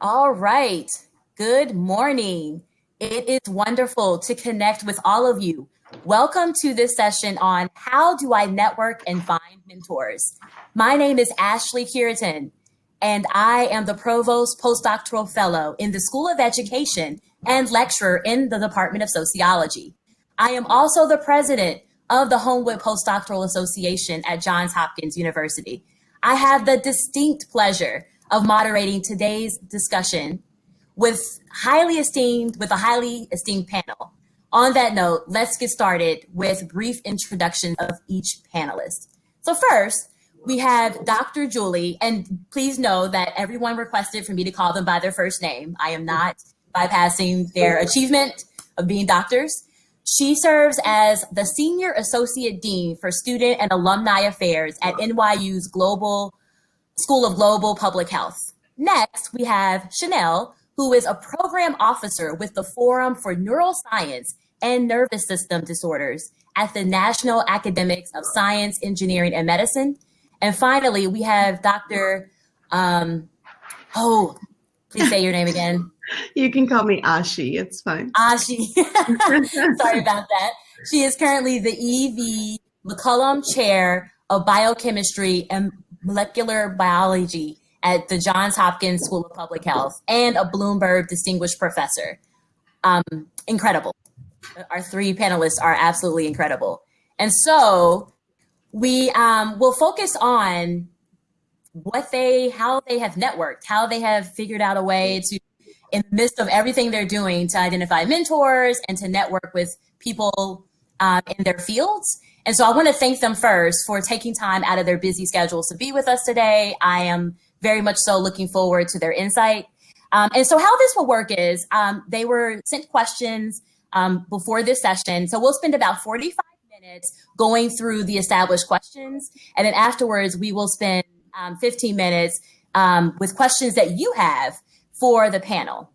All right. Good morning. It is wonderful to connect with all of you. Welcome to this session on how do I network and find mentors. My name is Ashley Curitan, and I am the Provost Postdoctoral Fellow in the School of Education and lecturer in the Department of Sociology. I am also the president of the Homewood Postdoctoral Association at Johns Hopkins University. I have the distinct pleasure of moderating today's discussion with a highly esteemed panel. On that note, let's get started with brief introductions of each panelist. So first, we have Dr. Julie, and please know that everyone requested for me to call them by their first name. I am not bypassing their achievement of being doctors. She serves as the Senior Associate Dean for Student and Alumni Affairs at NYU's School of Global Public Health. Next, we have Chanel, who is a program officer with the Forum for Neuroscience and Nervous System Disorders at the National Academies of Science, Engineering, and Medicine. And finally, we have Dr. Please say your name again. You can call me Ashi, it's fine. Ashi, sorry about that. She is currently the E.V. McCullum Chair of Biochemistry and Molecular Biology at the Johns Hopkins School of Public Health and a Bloomberg Distinguished Professor. Incredible. Our three panelists are absolutely incredible. And so we will focus on how they have networked, how they have figured out a way to, in the midst of everything they're doing, to identify mentors and to network with people in their fields. And so I want to thank them first for taking time out of their busy schedules to be with us today. I am very much so looking forward to their insight. And so how this will work is they were sent questions before this session. So we'll spend about 45 minutes going through the established questions. And then afterwards, we will spend 15 minutes with questions that you have for the panel.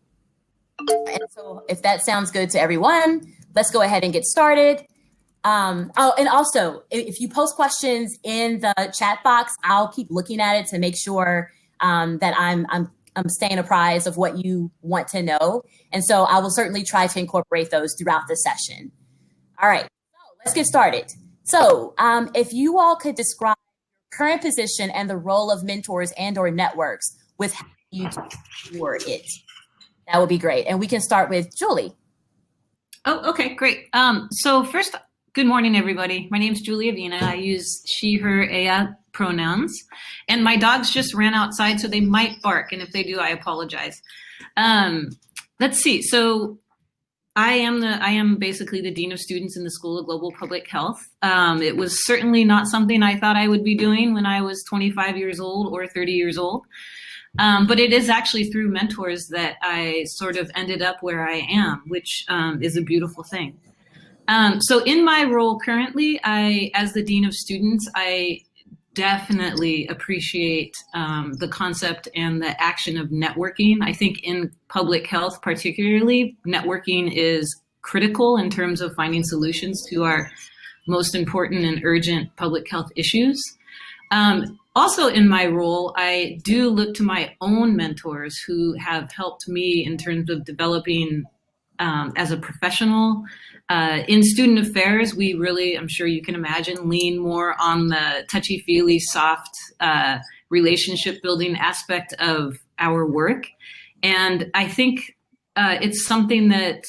And so if that sounds good to everyone, let's go ahead and get started. And also, if you post questions in the chat box, I'll keep looking at it to make sure that I'm staying apprised of what you want to know. And so I will certainly try to incorporate those throughout the session. All right, so let's get started. So if you all could describe your current position and the role of mentors and or networks with how you do it, that would be great. And we can start with Julie. Oh, okay, great. So first, good morning, everybody. My name is Julia Vina. I use she, her, ea pronouns. And my dogs just ran outside, so they might bark. And if they do, I apologize. Let's see. So I am basically the Dean of Students in the School of Global Public Health. It was certainly not something I thought I would be doing when I was 25 years old or 30 years old. But it is actually through mentors that I sort of ended up where I am, which is a beautiful thing. So in my role currently, as the Dean of Students, I definitely appreciate the concept and the action of networking. I think in public health particularly, networking is critical in terms of finding solutions to our most important and urgent public health issues. Also in my role, I do look to my own mentors who have helped me in terms of developing as a professional. In student affairs, we really, I'm sure you can imagine, lean more on the touchy-feely, soft relationship building aspect of our work. And I think it's something that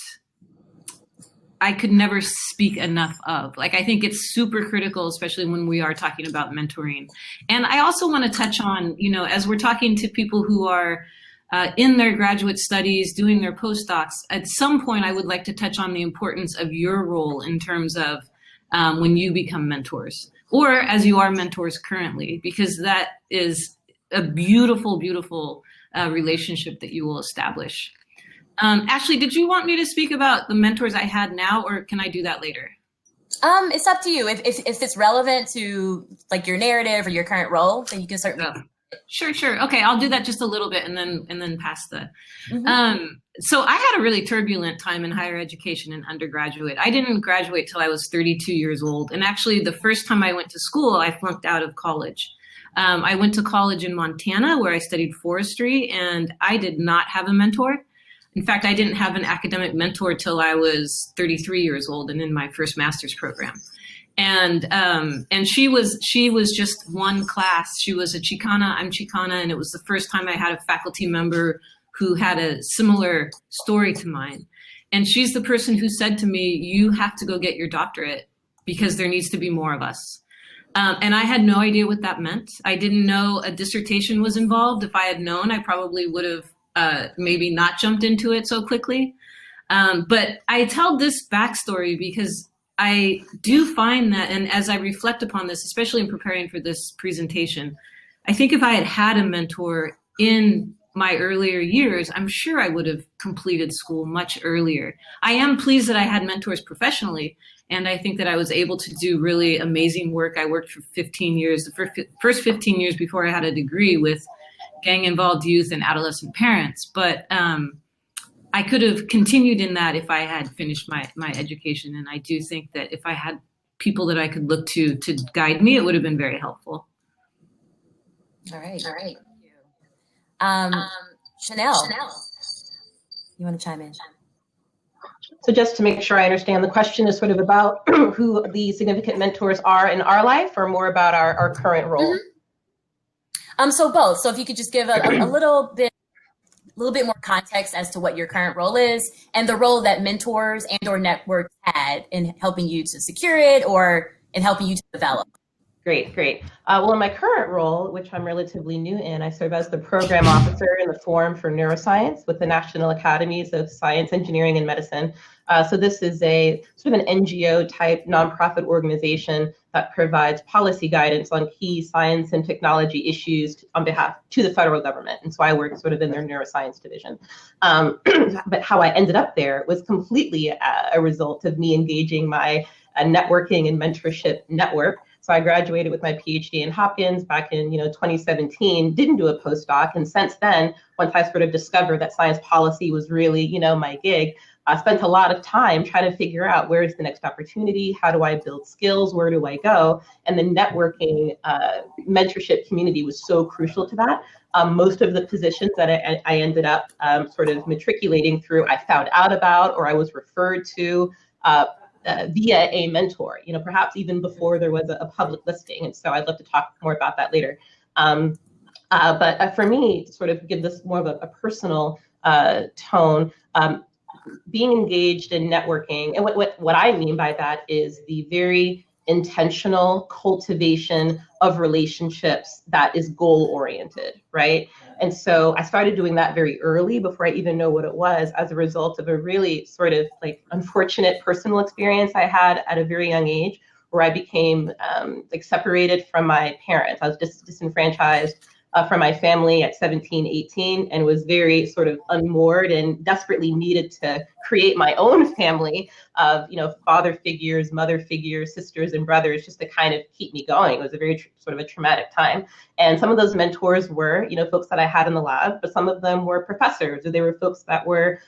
I could never speak enough of. Like, I think it's super critical, especially when we are talking about mentoring. And I also want to touch on, as we're talking to people who are in their graduate studies, doing their postdocs, at some point I would like to touch on the importance of your role in terms of when you become mentors, or as you are mentors currently, because that is a beautiful, beautiful relationship that you will establish. Ashley, did you want me to speak about the mentors I had now, or can I do that later? It's up to you. If it's relevant to like your narrative or your current role, then you can certainly. Oh, sure. Okay, I'll do that just a little bit and then pass the. Mm-hmm. So I had a really turbulent time in higher education and undergraduate. I didn't graduate till I was 32 years old, and actually the first time I went to school, I flunked out of college. I went to college in Montana where I studied forestry, and I did not have a mentor. In fact, I didn't have an academic mentor till I was 33 years old and in my first master's program. And she was just one class. She was a Chicana, I'm Chicana, and it was the first time I had a faculty member who had a similar story to mine. And she's the person who said to me, you have to go get your doctorate because there needs to be more of us. And I had no idea what that meant. I didn't know a dissertation was involved. If I had known, I probably would have maybe not jumped into it so quickly. But I tell this backstory because I do find that, and as I reflect upon this, especially in preparing for this presentation, I think if I had had a mentor in my earlier years, I'm sure I would have completed school much earlier. I am pleased that I had mentors professionally, and I think that I was able to do really amazing work. I worked for 15 years, the first 15 years before I had a degree, with gang-involved youth and adolescent parents. But I could have continued in that if I had finished my education. And I do think that if I had people that I could look to guide me, it would have been very helpful. All right. Chanel, you want to chime in? So just to make sure I understand, the question is sort of about who the significant mentors are in our life, or more about our current role? Mm-hmm. So both. So if you could just give a little bit more context as to what your current role is and the role that mentors and or networks had in helping you to secure it or in helping you to develop. Great. Well, in my current role, which I'm relatively new in, I serve as the program officer in the Forum for Neuroscience with the National Academies of Science, Engineering, and Medicine. So this is a sort of an NGO type nonprofit organization that provides policy guidance on key science and technology issues on behalf to the federal government. And so I work sort of in their neuroscience division. But how I ended up there was completely a result of me engaging my networking and mentorship network. So I graduated with my PhD in Hopkins back in 2017, didn't do a postdoc. And since then, once I sort of discovered that science policy was really, my gig, I spent a lot of time trying to figure out where is the next opportunity, how do I build skills, where do I go? And the networking mentorship community was so crucial to that. Most of the positions that I ended up sort of matriculating through, I found out about or I was referred to via a mentor, perhaps even before there was a public listing. And so I'd love to talk more about that later. But for me, to sort of give this more of a personal tone, being engaged in networking, and what I mean by that is the very intentional cultivation of relationships that is goal-oriented, right? And so I started doing that very early before I even know what it was, as a result of a really sort of like unfortunate personal experience I had at a very young age, where I became separated from my parents. I was disenfranchised from my family at 17, 18, and was very sort of unmoored and desperately needed to create my own family of, father figures, mother figures, sisters and brothers, just to kind of keep me going. It was a very sort of a traumatic time. And some of those mentors were, folks that I had in the lab, but some of them were professors, or they were folks that were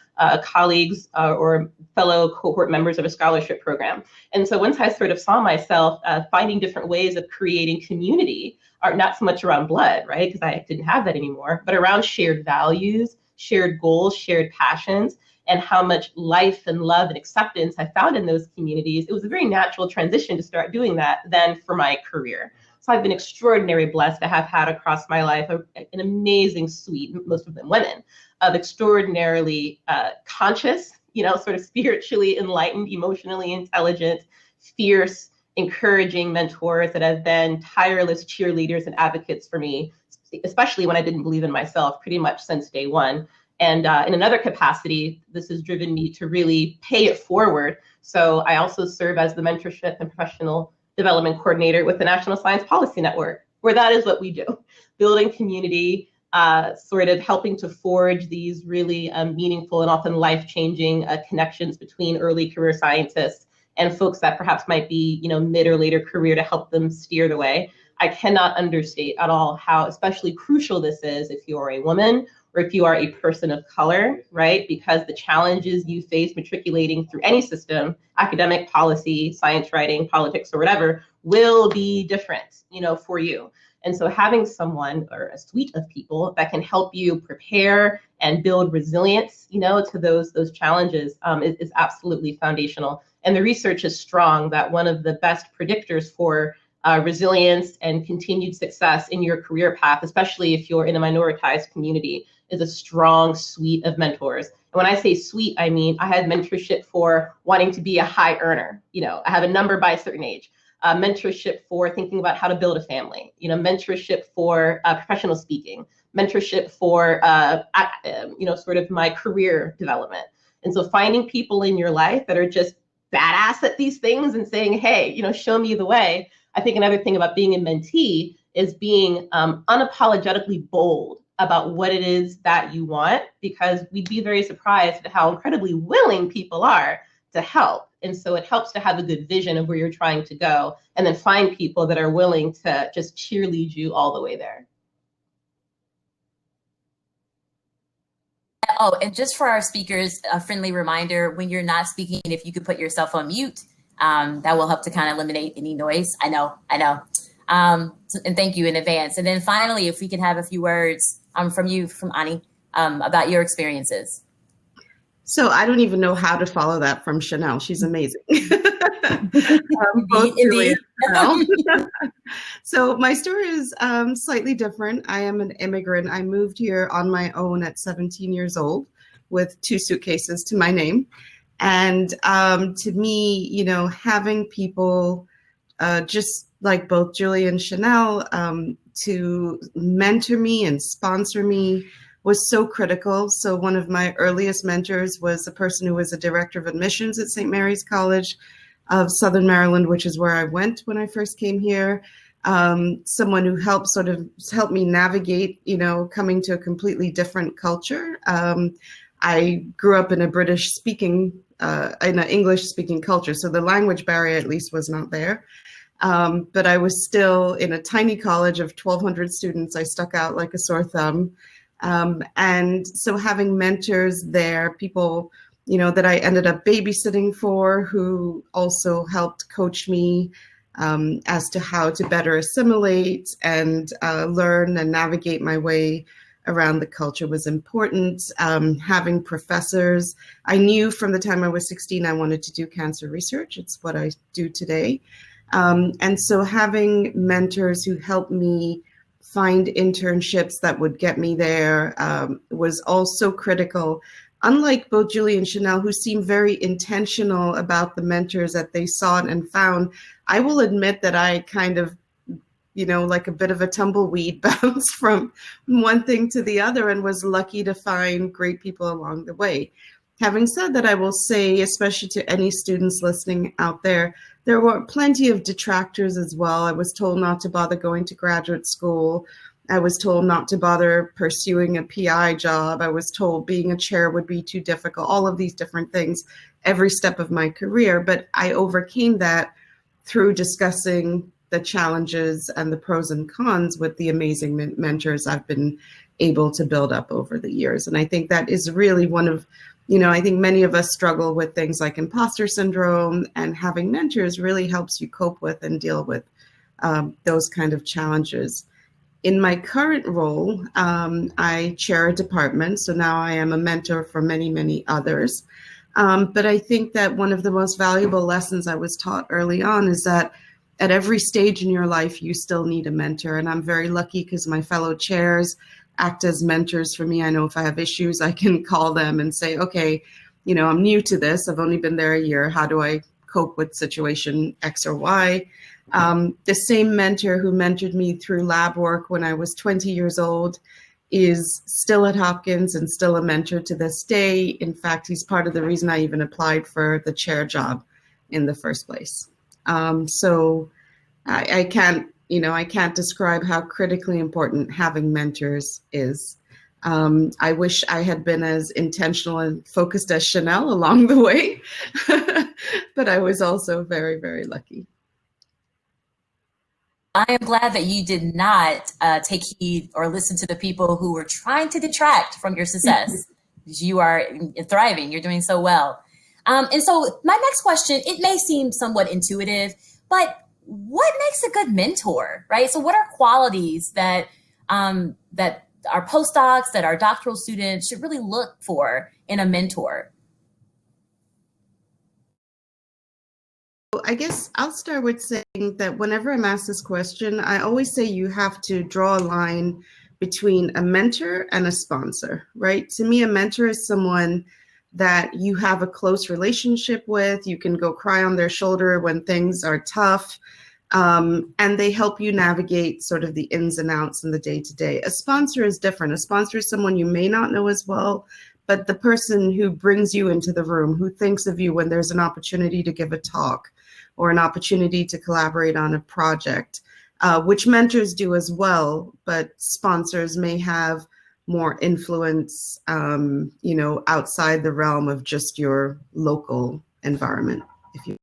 colleagues or fellow cohort members of a scholarship program. And so once I sort of saw myself finding different ways of creating community, are not so much around blood, right? Because I didn't have that anymore, but around shared values, shared goals, shared passions, and how much life and love and acceptance I found in those communities. It was a very natural transition to start doing that then for my career. So I've been extraordinarily blessed to have had across my life an amazing suite, most of them women, of extraordinarily conscious, sort of spiritually enlightened, emotionally intelligent, fierce, encouraging mentors that have been tireless cheerleaders and advocates for me, especially when I didn't believe in myself, pretty much since day one. And in another capacity, this has driven me to really pay it forward. So I also serve as the mentorship and professional development coordinator with the National Science Policy Network, where that is what we do, building community, sort of helping to forge these really meaningful and often life-changing connections between early career scientists and folks that perhaps might be, mid or later career, to help them steer the way. I cannot understate at all how especially crucial this is if you are a woman or if you are a person of color, right? Because the challenges you face matriculating through any system, academic, policy, science writing, politics, or whatever, will be different, for you. And so having someone or a suite of people that can help you prepare and build resilience, to those challenges is absolutely foundational. And the research is strong that one of the best predictors for resilience and continued success in your career path, especially if you're in a minoritized community, is a strong suite of mentors. And when I say suite, I mean I had mentorship for wanting to be a high earner. I have a number by a certain age. Mentorship for thinking about how to build a family. Mentorship for professional speaking. Mentorship for sort of my career development. And so finding people in your life that are just badass at these things and saying, hey, show me the way. I think another thing about being a mentee is being unapologetically bold about what it is that you want, because we'd be very surprised at how incredibly willing people are to help. And so it helps to have a good vision of where you're trying to go, and then find people that are willing to just cheerlead you all the way there. Oh, and just for our speakers, a friendly reminder, when you're not speaking, if you could put yourself on mute, that will help to kind of eliminate any noise. I know. And thank you in advance. And then finally, if we can have a few words from you, from Ani, about your experiences. So I don't even know how to follow that from Chanel. She's amazing. Indeed. So my story is slightly different. I am an immigrant. I moved here on my own at 17 years old with 2 suitcases to my name. And to me, having people just like both Julie and Chanel to mentor me and sponsor me was so critical. So one of my earliest mentors was a person who was a director of admissions at St. Mary's College of Southern Maryland, which is where I went when I first came here. Someone who helped me navigate, coming to a completely different culture. I grew up in a in an English speaking culture. So the language barrier at least was not there. But I was still in a tiny college of 1,200 students. I stuck out like a sore thumb. And so having mentors there, people, that I ended up babysitting for, who also helped coach me as to how to better assimilate and learn and navigate my way around the culture was important. Having professors, I knew from the time I was 16, I wanted to do cancer research. It's what I do today. And so having mentors who helped me find internships that would get me there was also critical. Unlike both Julie and Chanel, who seemed very intentional about the mentors that they sought and found, I will admit that I kind of, like a bit of a tumbleweed bounced from one thing to the other and was lucky to find great people along the way. Having said that, I will say, especially to any students listening out there were plenty of detractors as well. I was told not to bother going to graduate school. I was told not to bother pursuing a PI job. I was told being a chair would be too difficult, all of these different things, every step of my career. But I overcame that through discussing the challenges and the pros and cons with the amazing mentors I've been able to build up over the years. And I think that is really one of, I think many of us struggle with things like imposter syndrome, and having mentors really helps you cope with and deal with those kind of challenges. In my current role, I chair a department, so now I am a mentor for many, many others. But I think that one of the most valuable lessons I was taught early on is that at every stage in your life, you still need a mentor. And I'm very lucky because my fellow chairs act as mentors for me. I know if I have issues, I can call them and say, okay, I'm new to this. I've only been there a year. How do I cope with situation X or Y? The same mentor who mentored me through lab work when I was 20 years old is still at Hopkins and still a mentor to this day. In fact, he's part of the reason I even applied for the chair job in the first place. So I can't describe how critically important having mentors is. I wish I had been as intentional and focused as Chanel along the way, but I was also very, very lucky. I am glad that you did not take heed or listen to the people who were trying to detract from your success. You are thriving. You're doing so well. And so my next question, it may seem somewhat intuitive, but what makes a good mentor, right? So what are qualities that that our postdocs, that our doctoral students should really look for in a mentor? I guess I'll start with saying that whenever I'm asked this question, I always say you have to draw a line between a mentor and a sponsor, right? To me, a mentor is someone that you have a close relationship with. You can go cry on their shoulder when things are tough, and they help you navigate sort of the ins and outs in the day-to-day. A sponsor is different. A sponsor is someone you may not know as well, but the person who brings you into the room, who thinks of you when there's an opportunity to give a talk or an opportunity to collaborate on a project, which mentors do as well, but sponsors may have more influence, outside the realm of just your local environment. If you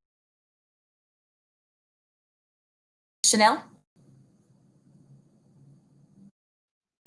Chanel?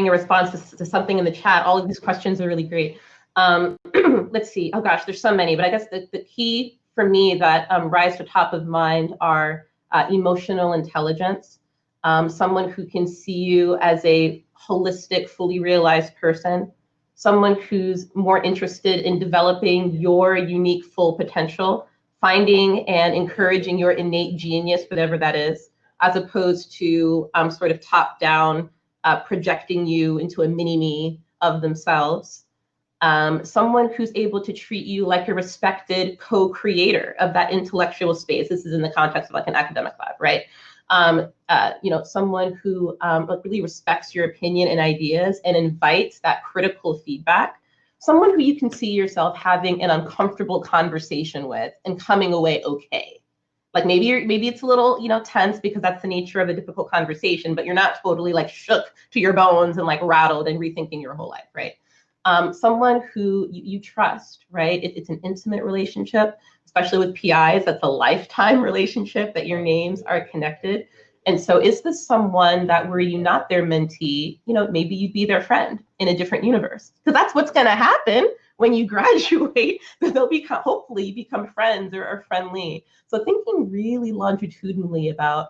A response to something in the chat. All of these questions are really great. Let's see. Oh gosh, there's so many, but I guess the key for me that rise to top of mind are emotional intelligence. Someone who can see you as a holistic, fully realized person, someone who's more interested in developing your unique full potential, finding and encouraging your innate genius, whatever that is, as opposed to sort of top-down projecting you into a mini-me of themselves. Someone who's able to treat you like a respected co-creator of that intellectual space. This is in the context of like an academic lab, right? Someone who really respects your opinion and ideas and invites that critical feedback. Someone who you can see yourself having an uncomfortable conversation with and coming away okay. Like maybe it's a little, tense because that's the nature of a difficult conversation, but you're not totally like shook to your bones and like rattled and rethinking your whole life, right? Someone who you trust, right? It's an intimate relationship, especially with PIs. That's a lifetime relationship that your names are connected. And so is this someone that were you not their mentee, maybe you'd be their friend in a different universe? Because that's what's going to happen when you graduate, they'll hopefully become friends or friendly. So thinking really longitudinally about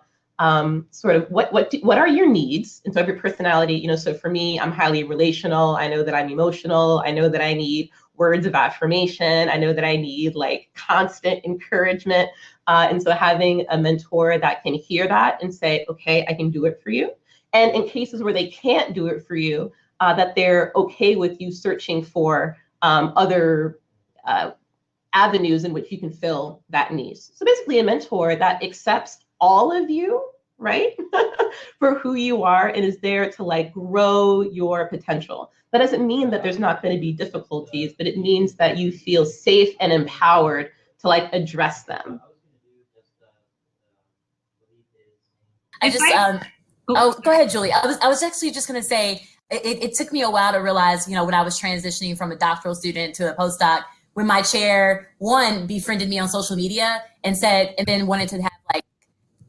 sort of what are your needs, and so every personality, so for me, I'm highly relational. I know that I'm emotional. I know that I need words of affirmation. I know that I need like constant encouragement, and so having a mentor that can hear that and say, okay, I can do it for you. And in cases where they can't do it for you, that they're okay with you searching for other avenues in which you can fill that need. So basically a mentor that accepts all of you, right, for who you are and is there to like grow your potential. That doesn't mean that there's not going to be difficulties, but it means that you feel safe and empowered to like address them. Go ahead, Julie. I was actually just going to say, it took me a while to realize, when I was transitioning from a doctoral student to a postdoc, when my chair, one, befriended me on social media and then wanted to have like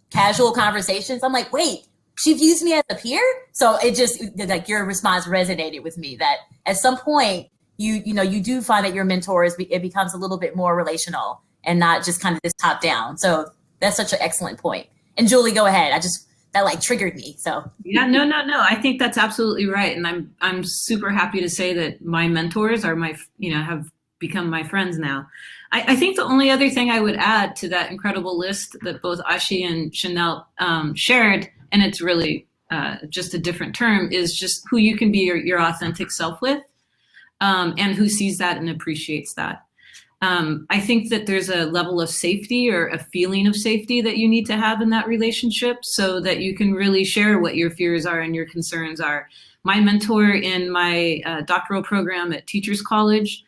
casual conversations. I'm like, wait, she views me as a peer? So it just, like, your response resonated with me that at some point, you do find that your mentors, it becomes a little bit more relational and not just kind of this top down. So that's such an excellent point. And Julie, go ahead. That like triggered me. So yeah, no. I think that's absolutely right. And I'm super happy to say that my mentors are have become my friends now. I think the only other thing I would add to that incredible list that both Ashi and Chanel shared, and it's really just a different term, is just who you can be your authentic self with, and who sees that and appreciates that. I think that there's a level of safety or a feeling of safety that you need to have in that relationship so that you can really share what your fears are and your concerns are. My mentor in my doctoral program at Teachers College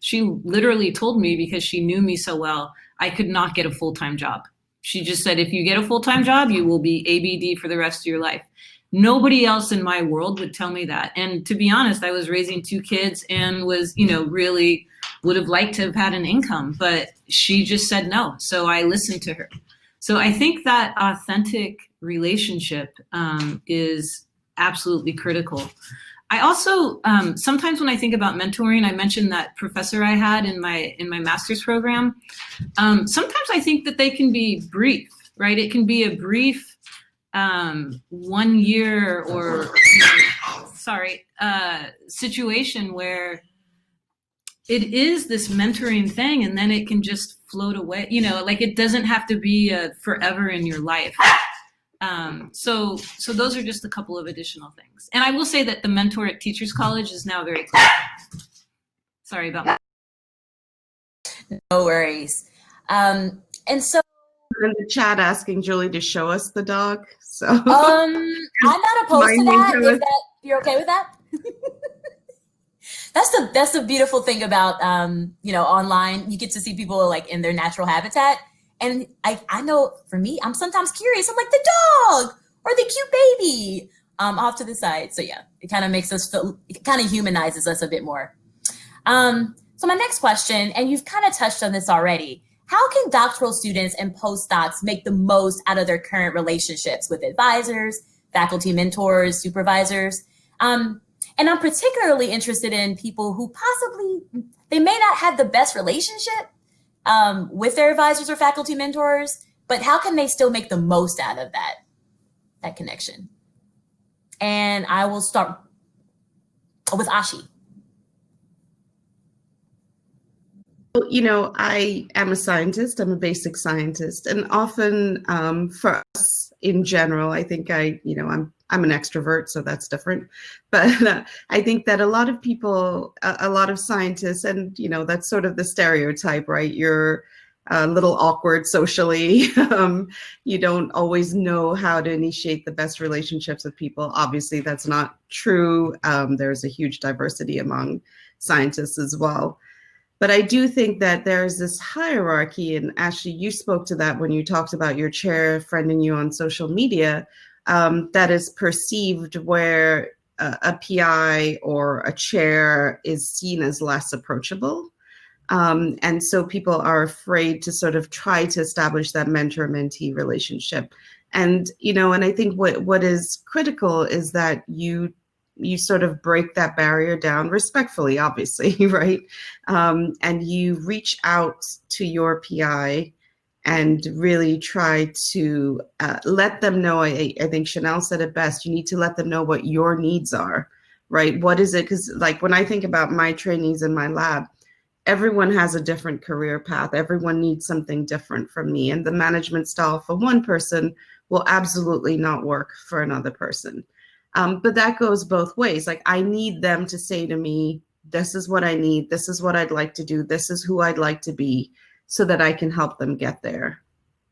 she literally told me, because she knew me so well, I could not get a full-time job. She just said, if you get a full-time job, you will be ABD for the rest of your life. Nobody else in my world would tell me that. And to be honest, I was raising 2 kids and was, really would have liked to have had an income, but she just said no. So I listened to her. So I think that authentic relationship is absolutely critical. I also, sometimes when I think about mentoring, I mentioned that professor I had in my master's program. Sometimes I think that they can be brief. right? It can be a brief 1 year or situation where it is this mentoring thing, and then it can just float away. Like it doesn't have to be forever in your life. So those are just a couple of additional things. And I will say that the mentor at Teachers College is now very close. Sorry about that. No worries. And so in the chat asking Julie to show us the dog. So I'm not opposed to that. If you're okay with that? That's the beautiful thing about online. You get to see people like in their natural habitat. And I know for me, I'm sometimes curious. I'm like, the dog or the cute baby off to the side. So yeah, it kind of makes us feel, it kind of humanizes us a bit more. So my next question, and you've kind of touched on this already, how can doctoral students and postdocs make the most out of their current relationships with advisors, faculty mentors, supervisors? And I'm particularly interested in people who possibly, they may not have the best relationship with their advisors or faculty mentors, but how can they still make the most out of that connection? And I will start with Ashi. I am a scientist. I'm a basic scientist, and often for us in general, I think I'm an extrovert, so that's different. But I think that a lot of people, a lot of scientists, and that's sort of the stereotype, right? You're a little awkward socially. You don't always know how to initiate the best relationships with people. Obviously, that's not true. There's a huge diversity among scientists as well. But I do think that there's this hierarchy, and Ashley, you spoke to that when you talked about your chair friending you on social media, that is perceived where a PI or a chair is seen as less approachable. And so people are afraid to sort of try to establish that mentor-mentee relationship. And, and I think what is critical is that you sort of break that barrier down respectfully, obviously, right? And you reach out to your PI and really try to let them know. I think Chanel said it best. You need to let them know what your needs are, right? What is it? Because like when I think about my trainees in my lab, everyone has a different career path. Everyone needs something different from me. And the management style for one person will absolutely not work for another person. But that goes both ways. Like I need them to say to me, this is what I need. This is what I'd like to do. This is who I'd like to be so that I can help them get there.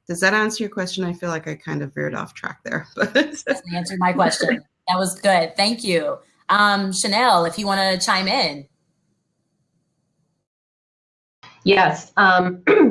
Does that answer your question? I feel like I kind of veered off track there. But That's answered my question. That was good. Thank you. Chanel, if you want to chime in. Yes,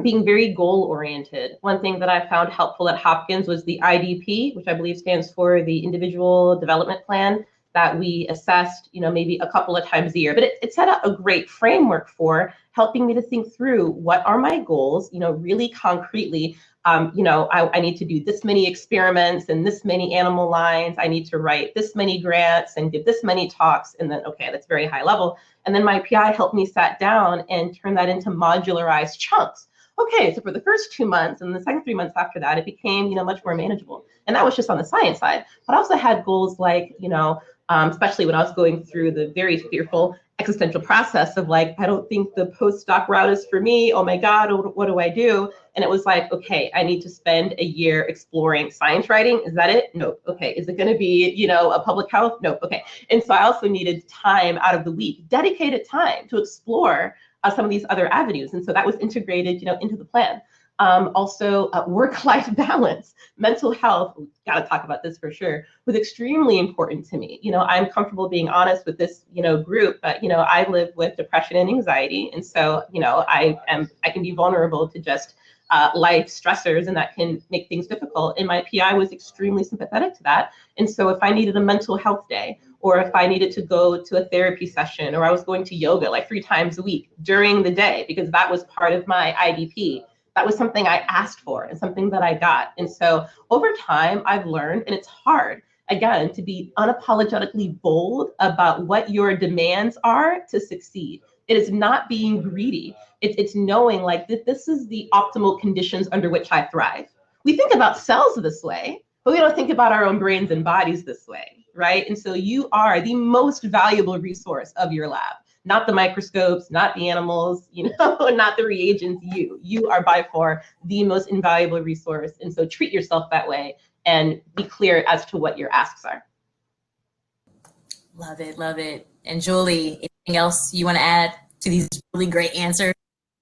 being very goal-oriented. One thing that I found helpful at Hopkins was the IDP, which I believe stands for the Individual Development Plan, that we assessed, maybe a couple of times a year. But it set up a great framework for helping me to think through what are my goals, really concretely. I need to do this many experiments and this many animal lines. I need to write this many grants and give this many talks. And then, okay, that's very high level. And then my PI helped me sat down and turn that into modularized chunks. Okay, so for the first 2 months and the second 3 months after that, it became, much more manageable. And that was just on the science side. But I also had goals like, especially when I was going through the very fearful existential process of like, I don't think the postdoc route is for me. Oh my God, what do I do? And it was like, okay, I need to spend a year exploring science writing. Is that it? Nope. Okay. Is it going to be, a public health? Nope. Okay. And so I also needed time out of the week, dedicated time to explore some of these other avenues. And so that was integrated, into the plan. Also, work-life balance, mental health, got to talk about this for sure, was extremely important to me. I'm comfortable being honest with this, group, but, I live with depression and anxiety. And so, I can be vulnerable to just life stressors, and that can make things difficult. And my PI was extremely sympathetic to that. And so if I needed a mental health day, or if I needed to go to a therapy session, or I was going to yoga like 3 times a week during the day, because that was part of my IDP, that was something I asked for and something that I got. And so over time, I've learned, and it's hard, again, to be unapologetically bold about what your demands are to succeed. It is not being greedy. It's knowing like that this is the optimal conditions under which I thrive. we think about cells this way, but we don't think about our own brains and bodies this way, right? And so you are the most valuable resource of your lab, not the microscopes, not the animals, not the reagents, you are by far the most invaluable resource. And so treat yourself that way and be clear as to what your asks are. Love it, love it. And Julie, anything else you want to add to these really great answers?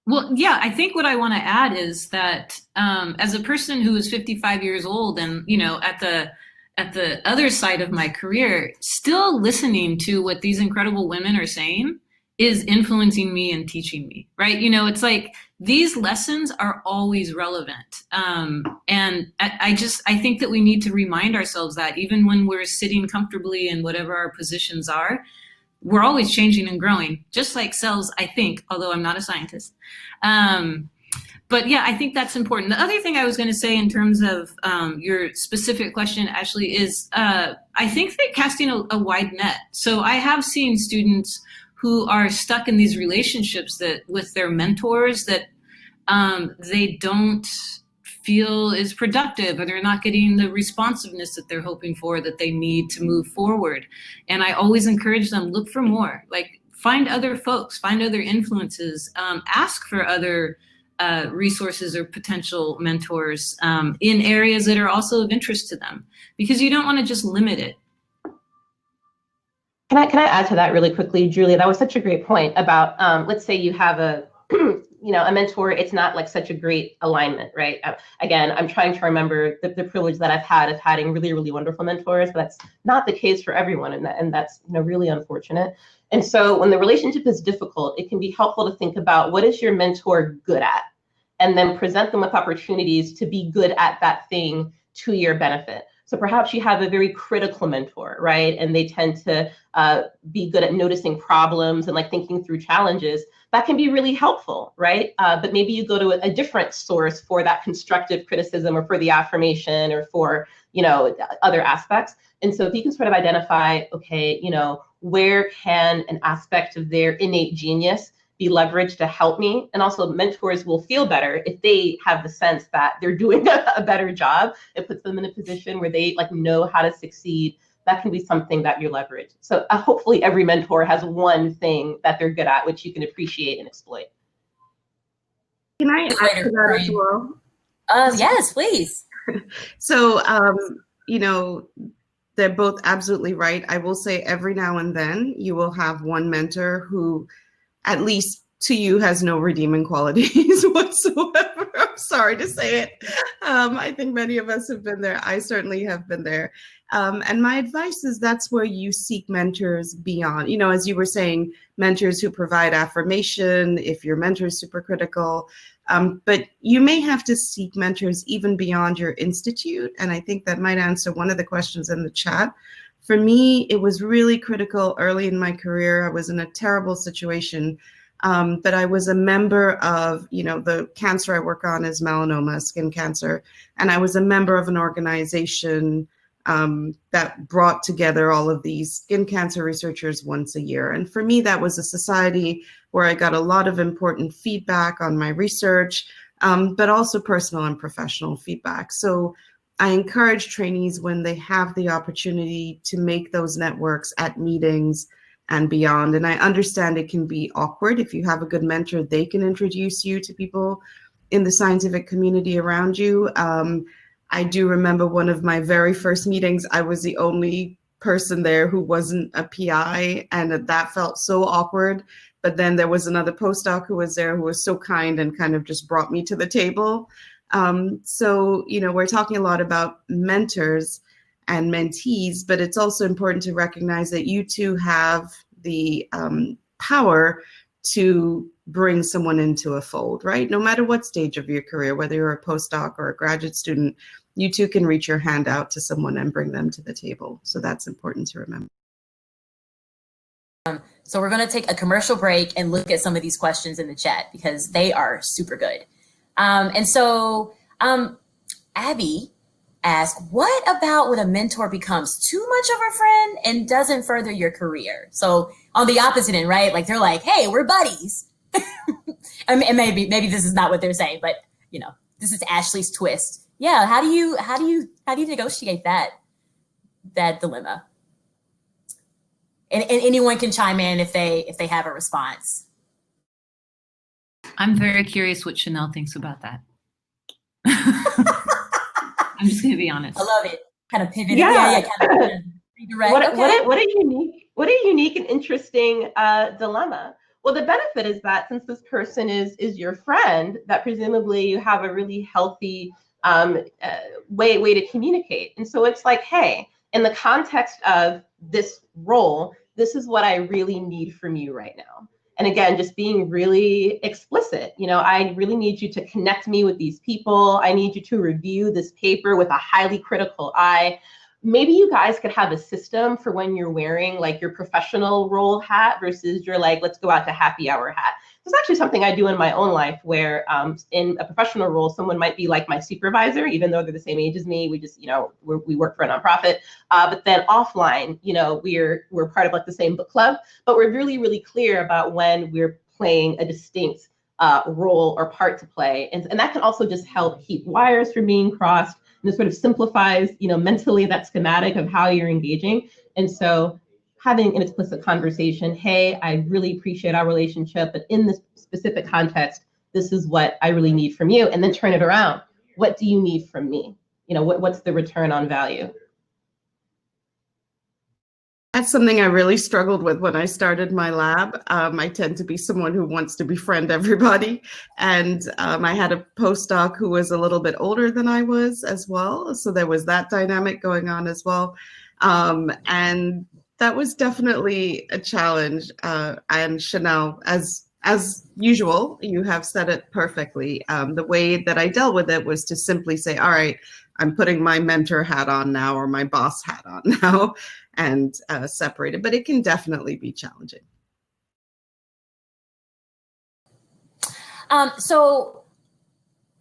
Well, yeah, I think what I want to add is that as a person who is 55 years old and, at the other side of my career, still listening to what these incredible women are saying is influencing me and teaching me, right? It's like these lessons are always relevant. And I think that we need to remind ourselves that even when we're sitting comfortably in whatever our positions are, we're always changing and growing, just like cells, I think, although I'm not a scientist. But yeah, I think that's important. The other thing I was going to say in terms of your specific question, Ashley, is I think that casting a wide net. So I have seen students who are stuck in these relationships that with their mentors that they don't feel is productive, or they're not getting the responsiveness that they're hoping for, that they need to move forward. And I always encourage them, look for more, like find other folks, find other influences, ask for other resources or potential mentors in areas that are also of interest to them, because you don't want to just limit it. Can I add to that really quickly, Julia? That was such a great point about, let's say you have a mentor, it's not like such a great alignment, right? Again, I'm trying to remember the privilege that I've had of having really, really wonderful mentors, but that's not the case for everyone, and that's really unfortunate. And so when the relationship is difficult, it can be helpful to think about what is your mentor good at, and then present them with opportunities to be good at that thing to your benefit. So perhaps you have a very critical mentor, right? And they tend to be good at noticing problems and like thinking through challenges. That can be really helpful, right? But maybe you go to a different source for that constructive criticism or for the affirmation or for, other aspects. And so if you can sort of identify, okay, where can an aspect of their innate genius be leveraged to help me? And also mentors will feel better if they have the sense that they're doing a better job. It puts them in a position where they know how to succeed. That can be something that you leverage. So hopefully every mentor has one thing that they're good at, which you can appreciate and exploit. Can I add to that as well? Yes, please. So, they're both absolutely right. I will say every now and then you will have one mentor who, at least to you, has no redeeming qualities whatsoever. I'm sorry to say it. I think many of us have been there. I certainly have been there. And my advice is that's where you seek mentors beyond, as you were saying, mentors who provide affirmation, if your mentor is super critical. But you may have to seek mentors even beyond your institute. And I think that might answer one of the questions in the chat. For me, it was really critical early in my career. I was in a terrible situation, but I was a member of, the cancer I work on is melanoma, skin cancer. And I was a member of an organization that brought together all of these skin cancer researchers once a year. And for me, that was a society where I got a lot of important feedback on my research, but also personal and professional feedback. So I encourage trainees, when they have the opportunity, to make those networks at meetings and beyond. And I understand it can be awkward. If you have a good mentor, they can introduce you to people in the scientific community around you. I do remember one of my very first meetings, I was the only person there who wasn't a PI, and that felt so awkward. But then there was another postdoc who was there who was so kind and kind of just brought me to the table. So, we're talking a lot about mentors and mentees, but it's also important to recognize that you too have the power to bring someone into a fold, right? No matter what stage of your career, whether you're a postdoc or a graduate student, you too can reach your hand out to someone and bring them to the table. So that's important to remember. So we're going to take a commercial break and look at some of these questions in the chat because they are super good. And so Abby asked, what about when a mentor becomes too much of a friend and doesn't further your career? So on the opposite end, right? Like they're like, hey, we're buddies. And maybe this is not what they're saying, but this is Ashley's twist. Yeah, how do you negotiate that dilemma? And anyone can chime in if they have a response. I'm very curious what Chanel thinks about that. I'm just going to be honest. I love it. Kind of pivot. Yeah. Kind of redirect. What a unique and interesting dilemma. Well, the benefit is that since this person is your friend, that presumably you have a really healthy way to communicate. And so it's like, hey, in the context of this role, this is what I really need from you right now. And again, just being really explicit. I really need you to connect me with these people. I need you to review this paper with a highly critical eye. Maybe you guys could have a system for when you're wearing like your professional role hat versus your like, let's go out to happy hour hat. It's actually something I do in my own life where in a professional role, someone might be like my supervisor, even though they're the same age as me. We just, we work for a nonprofit. But then offline, we're part of like the same book club, but we're really, really clear about when we're playing a distinct role or part to play. And that can also just help keep wires from being crossed. And it sort of simplifies, mentally that schematic of how you're engaging. And so having an explicit conversation, hey, I really appreciate our relationship, but in this specific context, this is what I really need from you. And then turn it around. What do you need from me? What's the return on value? That's something I really struggled with when I started my lab. I tend to be someone who wants to befriend everybody. And I had a postdoc who was a little bit older than I was as well. So there was that dynamic going on as well. And that was definitely a challenge. And Chanel, as usual, you have said it perfectly. The way that I dealt with it was to simply say, all right, I'm putting my mentor hat on now or my boss hat on now and separate it. But it can definitely be challenging. So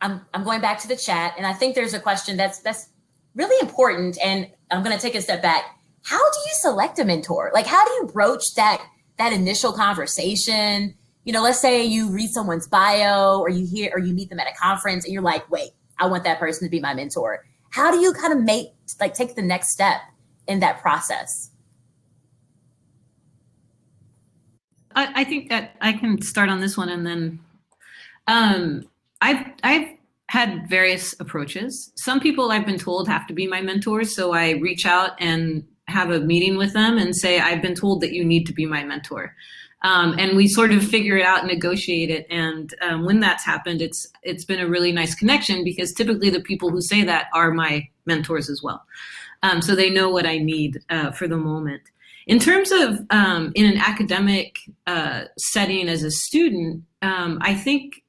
I'm going back to the chat, and I think there's a question that's really important, and I'm going to take a step back. How do you select a mentor? Like, how do you broach that initial conversation? Let's say you read someone's bio, or you meet them at a conference, and you're like, wait, I want that person to be my mentor. How do you kind of take the next step in that process? I think that I can start on this one, and then I've had various approaches. Some people I've been told have to be my mentors, so I reach out and have a meeting with them and say, I've been told that you need to be my mentor. And we sort of figure it out and negotiate it. And when that's happened, it's been a really nice connection, because typically the people who say that are my mentors as well. So they know what I need for the moment. In terms of in an academic setting as a student, I think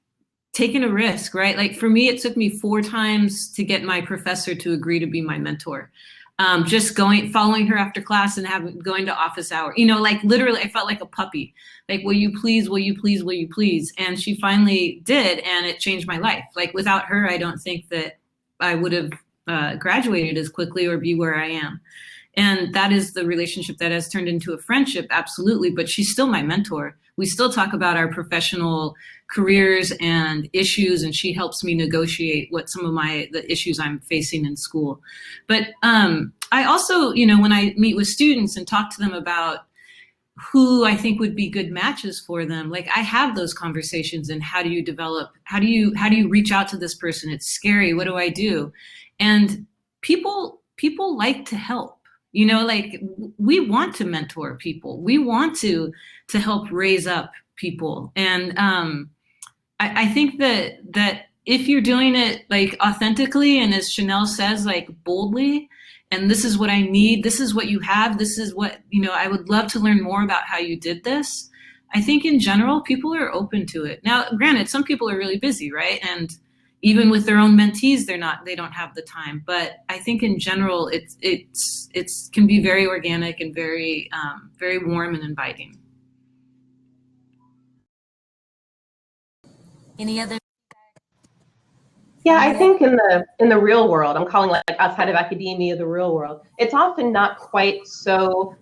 taking a risk, right? Like for me, it took me 4 times to get my professor to agree to be my mentor. Just following her after class and going to office hour, like literally I felt like a puppy, like, will you please, will you please, will you please? And she finally did, and it changed my life. Like without her, I don't think that I would have graduated as quickly or be where I am. And that is the relationship that has turned into a friendship, absolutely. But she's still my mentor. We still talk about our professional careers and issues, and she helps me negotiate what some of the issues I'm facing in school. But I also, when I meet with students and talk to them about who I think would be good matches for them, like I have those conversations. And how do you reach out to this person? It's scary. What do I do? And people like to help. Like we want to mentor people. We want to help raise up people. And I think that if you're doing it like authentically, and as Chanel says, like boldly, and this is what I need, this is what you have, this is what, I would love to learn more about how you did this. I think in general, people are open to it. Now, granted, some people are really busy, right? And even with their own mentees, they don't have the time. But I think in general, it can be very organic and very, very warm and inviting. Any other? Yeah, I think in the real world, I'm calling like outside of academia, the real world, it's often not quite so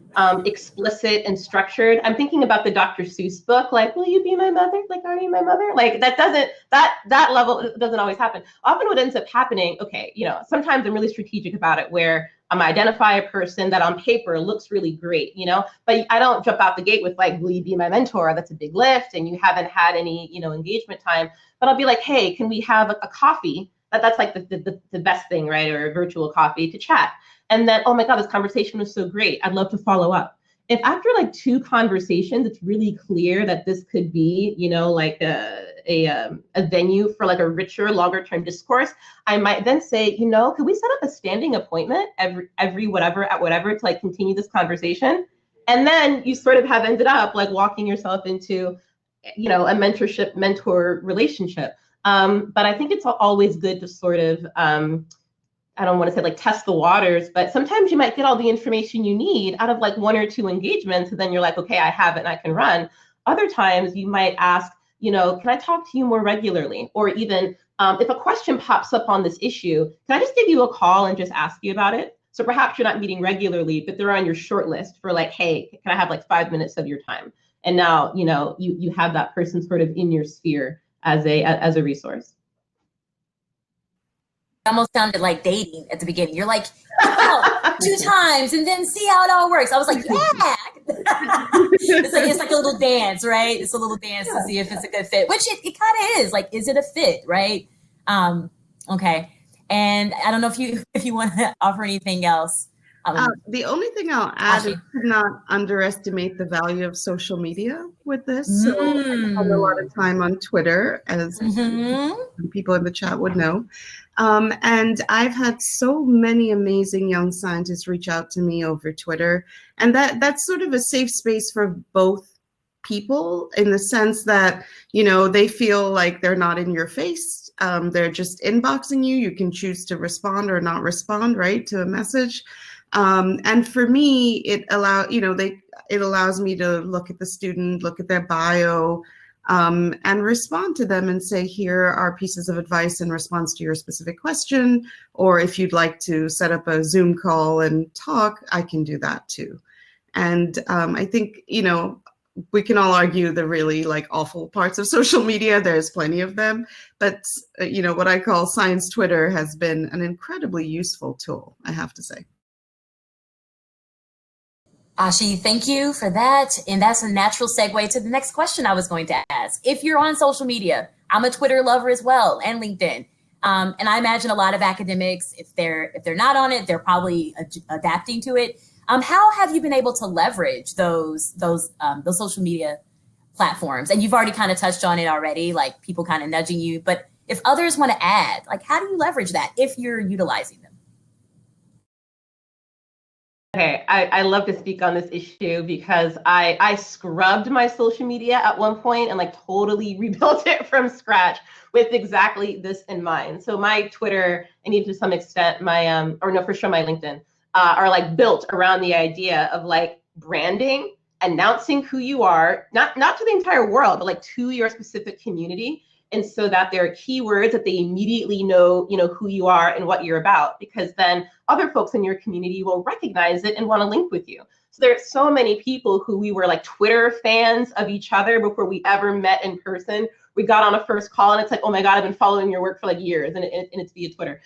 explicit and structured. I'm thinking about the Dr. Seuss book, like, will you be my mother? Like, are you my mother? Like that level doesn't always happen. Often what ends up happening, okay, sometimes I'm really strategic about it where I identify a person that on paper looks really great, but I don't jump out the gate with like, will you be my mentor? That's a big lift and you haven't had any, engagement time. But I'll be like, hey, can we have a coffee? That's like the best thing, right? Or a virtual coffee to chat. And then, oh my God, this conversation was so great. I'd love to follow up. If after like 2 conversations, it's really clear that this could be, like a venue for like a richer, longer term discourse, I might then say, could we set up a standing appointment every whatever to like continue this conversation? And then you sort of have ended up like walking yourself into a mentor relationship. But I think it's always good to sort of, I don't want to say like test the waters, but sometimes you might get all the information you need out of like 1 or 2 engagements. And then you're like, okay, I have it and I can run. Other times you might ask, can I talk to you more regularly? Or even if a question pops up on this issue, can I just give you a call and just ask you about it? So perhaps you're not meeting regularly, but they're on your short list for like, hey, can I have like 5 minutes of your time? And now, you have that person sort of in your sphere as a resource. It almost sounded like dating at the beginning. You're like, oh, 2 times and then see how it all works. I was like, yeah. it's like a little dance, right? It's a little dance to see if it's a good fit, which it kind of is. Like, is it a fit, right? Okay. And I don't know if you want to offer anything else. The only thing I'll add is to not underestimate the value of social media with this. So I spend a lot of time on Twitter, as people in the chat would know. And I've had so many amazing young scientists reach out to me over Twitter. And that's sort of a safe space for both people in the sense that, they feel like they're not in your face. They're just inboxing you. You can choose to respond or not respond, right, to a message. And for me, it allows me to look at the student, look at their bio, and respond to them and say, here are pieces of advice in response to your specific question. Or if you'd like to set up a Zoom call and talk, I can do that too. And I think, we can all argue the really like awful parts of social media. There's plenty of them. But, what I call science Twitter has been an incredibly useful tool, I have to say. Ashi, thank you for that. And that's a natural segue to the next question I was going to ask. If you're on social media, I'm a Twitter lover as well, and LinkedIn. And I imagine a lot of academics, if they're not on it, they're probably adapting to it. How have you been able to leverage those social media platforms? And you've already kind of touched on it already, like people kind of nudging you. But if others want to add, like how do you leverage that if you're utilizing them? Okay, I love to speak on this issue because I scrubbed my social media at one point and like totally rebuilt it from scratch with exactly this in mind. So my Twitter and even to some extent my for sure my LinkedIn are like built around the idea of like branding, announcing who you are, not to the entire world, but like to your specific community. And so that there are keywords that they immediately know, who you are and what you're about, because then other folks in your community will recognize it and want to link with you. So there are so many people who we were like Twitter fans of each other before we ever met in person. We got on a first call and it's like, oh my God, I've been following your work for like years, and it's via Twitter.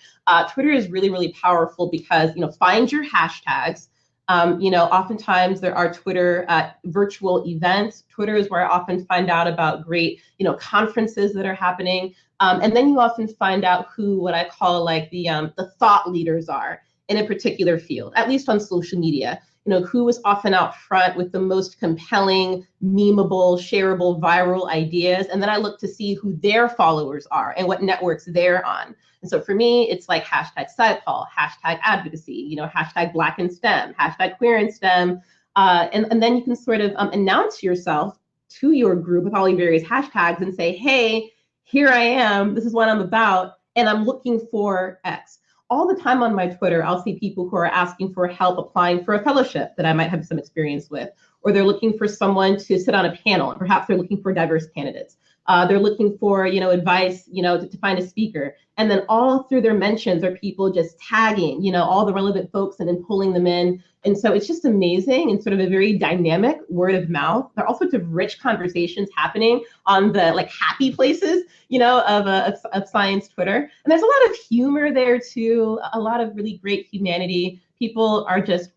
Twitter is really, really powerful because, find your hashtags. Oftentimes there are Twitter virtual events. Twitter is where I often find out about great, conferences that are happening. And then you often find out who what I call like the thought leaders are in a particular field, at least on social media. Who is often out front with the most compelling, memeable, shareable, viral ideas. And then I look to see who their followers are and what networks they're on. And so for me, it's like hashtag SciPol, hashtag advocacy, hashtag Black in STEM, hashtag queer in STEM. And then you can sort of announce yourself to your group with all your various hashtags and say, hey, here I am, this is what I'm about, and I'm looking for X. All the time on my Twitter, I'll see people who are asking for help applying for a fellowship that I might have some experience with, or they're looking for someone to sit on a panel, and perhaps they're looking for diverse candidates. They're looking for, advice, to find a speaker. And then all through their mentions are people just tagging, all the relevant folks and then pulling them in. And so it's just amazing and sort of a very dynamic word of mouth. There are all sorts of rich conversations happening on the happy places, of science Twitter. And there's a lot of humor there too, a lot of really great humanity. People are just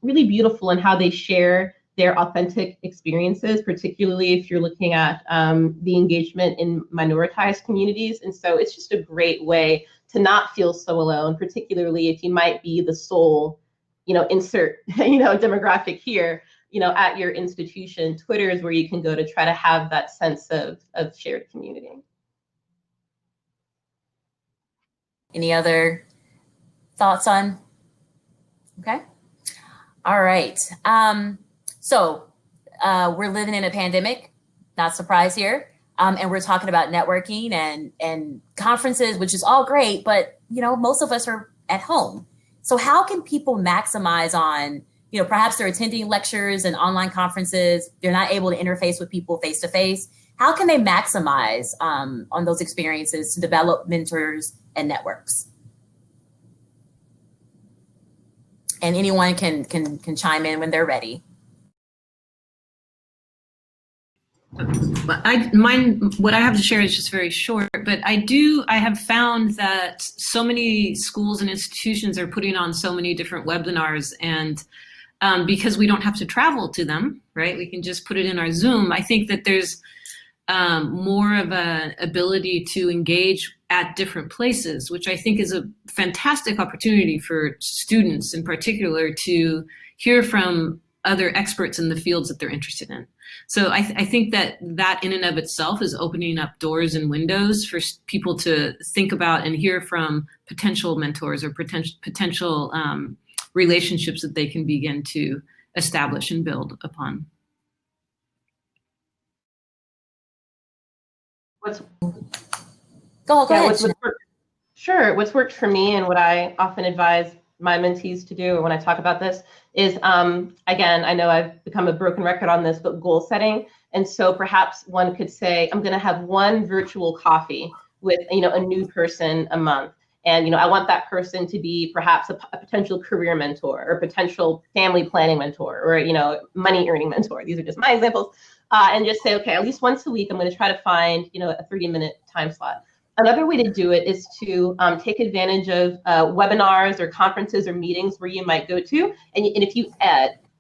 really beautiful in how they share their authentic experiences, particularly if you're looking at the engagement in minoritized communities. And so it's just a great way to not feel so alone, particularly if you might be the sole, insert, demographic here, at your institution. Twitter is where you can go to try to have that sense of shared community. Any other thoughts on? Okay. All right. So we're living in a pandemic, not surprised here. And we're talking about networking and conferences, which is all great, but most of us are at home. So how can people maximize on, perhaps they're attending lectures and online conferences, they're not able to interface with people face to face. How can they maximize on those experiences to develop mentors and networks? And anyone can chime in when they're ready. What I have to share is just very short, but I have found that so many schools and institutions are putting on so many different webinars, and because we don't have to travel to them, right? We can just put it in our Zoom. I think that there's more of an ability to engage at different places, which I think is a fantastic opportunity for students in particular to hear from other experts in the fields that they're interested in. So I think that in and of itself is opening up doors and windows for people to think about and hear from potential mentors or potential relationships that they can begin to establish and build upon. Go ahead. Sure. What's worked for me and what I often advise my mentees to do when I talk about this is, again, I know I've become a broken record on this, but goal setting. And so perhaps one could say, I'm going to have one virtual coffee with, a new person a month. And, I want that person to be perhaps a potential career mentor or potential family planning mentor or, money earning mentor. These are just my examples. And just say, okay, at least once a week, I'm going to try to find, a 30-minute time slot. Another way to do it is to take advantage of webinars or conferences or meetings where you might go to. And if you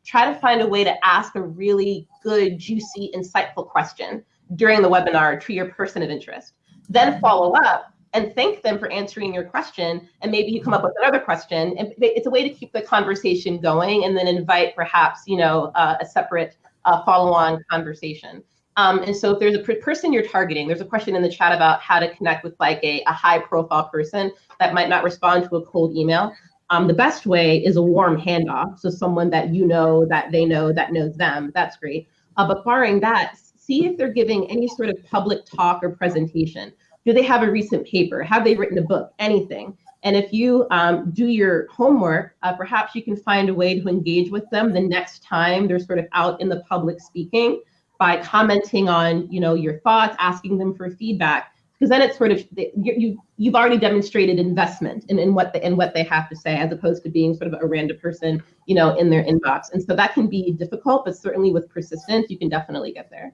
try to find a way to ask a really good, juicy, insightful question during the webinar to your person of interest. Then follow up and thank them for answering your question. And maybe you come up with another question. And it's a way to keep the conversation going and then invite perhaps, a separate follow-on conversation. And so if there's a person you're targeting, there's a question in the chat about how to connect with a high profile person that might not respond to a cold email. The best way is a warm handoff. So someone that that they know, that knows them, that's great. But barring that, see if they're giving any sort of public talk or presentation. Do they have a recent paper? Have they written a book? Anything. And if you do your homework, perhaps you can find a way to engage with them the next time they're sort of out in the public speaking by commenting on, your thoughts, asking them for feedback, because then it's sort of you've already demonstrated investment in what they have to say, as opposed to being sort of a random person, in their inbox. And so that can be difficult, but certainly with persistence, you can definitely get there.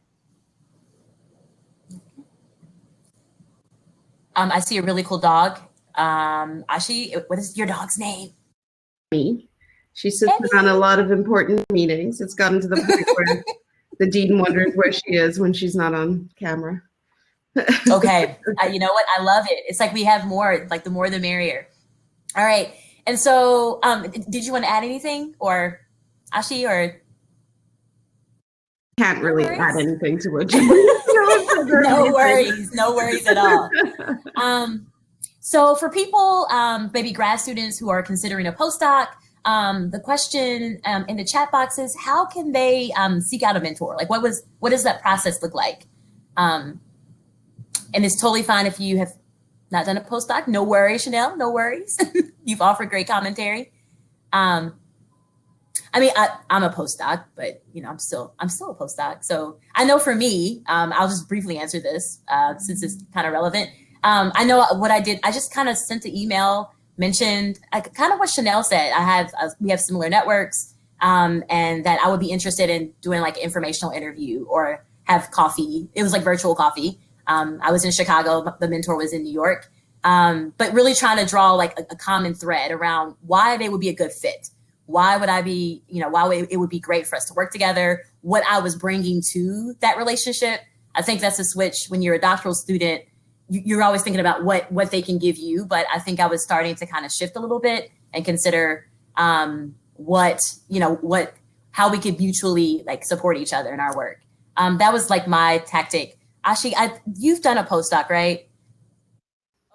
I see a really cool dog. Ashi, what is your dog's name? Me. She sits in on a lot of important meetings. It's gotten to the point where the dean wonders where she is when she's not on camera. Okay. You know what? I love it. It's like we have more, the more the merrier. All right. And so did you want to add anything, or Ashi, or? Can't really add anything to what you No worries at all. So for people, maybe grad students who are considering a postdoc, the question in the chat box is, how can they seek out a mentor? What does that process look like? And it's totally fine if you have not done a postdoc. No worries, Chanel, no worries. You've offered great commentary. I I mean, I'm a postdoc, but I'm still a postdoc. So I know for me, I'll just briefly answer this since it's kind of relevant. I know what I did. I just kind of sent an email, mentioned kind of what Chanel said. We have similar networks, and that I would be interested in doing like an informational interview or have coffee. It was like virtual coffee. I was in Chicago. The mentor was in New York. But really trying to draw like a common thread around why they would be a good fit. Why would I be, why it would be great for us to work together, what I was bringing to that relationship. I think that's a switch when you're a doctoral student. You're always thinking about what they can give you. But I think I was starting to kind of shift a little bit and consider how we could mutually like support each other in our work. That was like my tactic. Ashi, you've done a postdoc, right?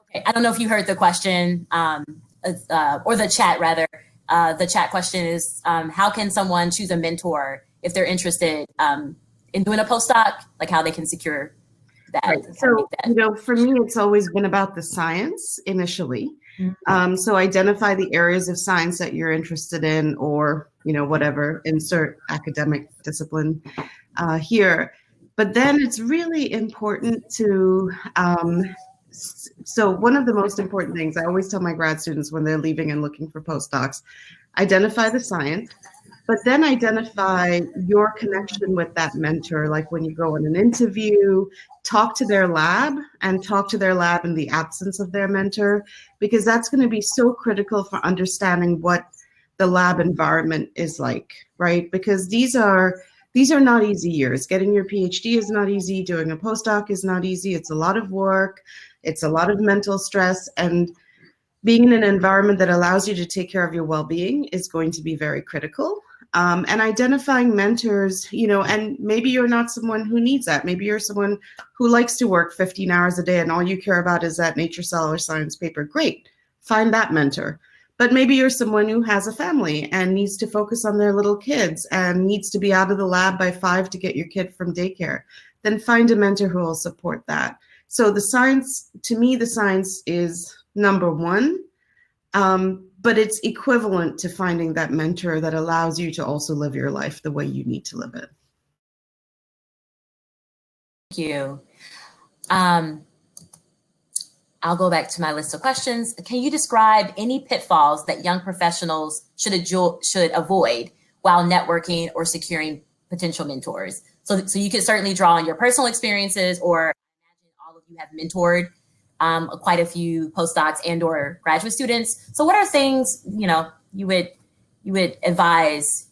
Okay. I don't know if you heard the question or the chat rather. The chat question is, how can someone choose a mentor if they're interested in doing a postdoc, like how they can secure that? Right. So, for me, it's always been about the science initially. Mm-hmm. So identify the areas of science that you're interested in, or, whatever, insert academic discipline here. But then it's really important to, so one of the most important things I always tell my grad students when they're leaving and looking for postdocs, identify the science, but then identify your connection with that mentor. Like when you go on an interview, talk to their lab and talk to their lab in the absence of their mentor, because that's going to be so critical for understanding what the lab environment is like, right? Because these are not easy years. Getting your PhD is not easy. Doing a postdoc is not easy. It's a lot of work. It's a lot of mental stress, and being in an environment that allows you to take care of your well-being is going to be very critical. And identifying mentors, and maybe you're not someone who needs that. Maybe you're someone who likes to work 15 hours a day and all you care about is that Nature Cell or Science paper. Great, find that mentor. But maybe you're someone who has a family and needs to focus on their little kids and needs to be out of the lab by 5 to get your kid from daycare. Then find a mentor who will support that. So the science, to me, the science is number one, but it's equivalent to finding that mentor that allows you to also live your life the way you need to live it. Thank you. I'll go back to my list of questions. Can you describe any pitfalls that young professionals should avoid while networking or securing potential mentors? So you can certainly draw on your personal experiences, or imagine all of you have mentored quite a few postdocs and or graduate students. So what are things, you would advise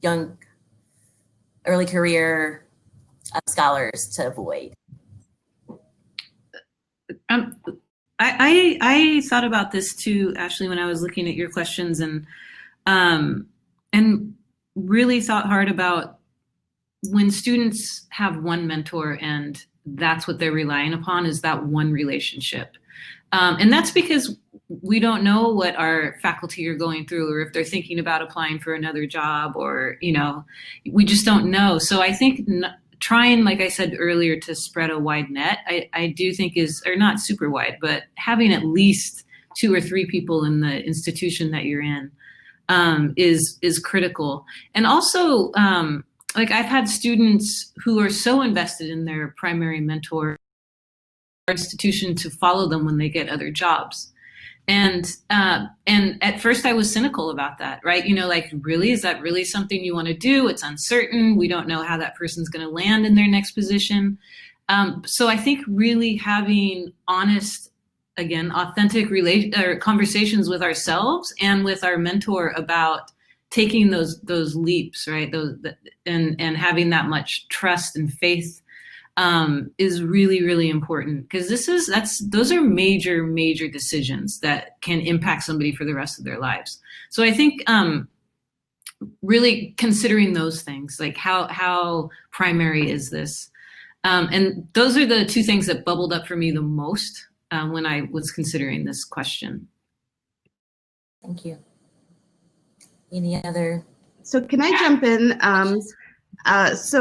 young early career scholars to avoid? I thought about this too, Ashley, when I was looking at your questions, and really thought hard about when students have one mentor and that's what they're relying upon, is that one relationship. And that's because we don't know what our faculty are going through, or if they're thinking about applying for another job, or, we just don't know. So I think trying, like I said earlier, to spread a wide net, I do think or not super wide, but having at least 2 or 3 people in the institution that you're in is critical. And also, like I've had students who are so invested in their primary mentor institution to follow them when they get other jobs. And at first I was cynical about that, right? Like, really, is that really something you want to do? It's uncertain. We don't know how that person's going to land in their next position. So I think really having honest, again, authentic conversations with ourselves and with our mentor about taking those leaps, right? And having that much trust and faith is really, really important, because those are major, major decisions that can impact somebody for the rest of their lives. So I think really considering those things, like how primary is this? And those are the 2 things that bubbled up for me the most when I was considering this question. Thank you. Any other? So can I jump in? That's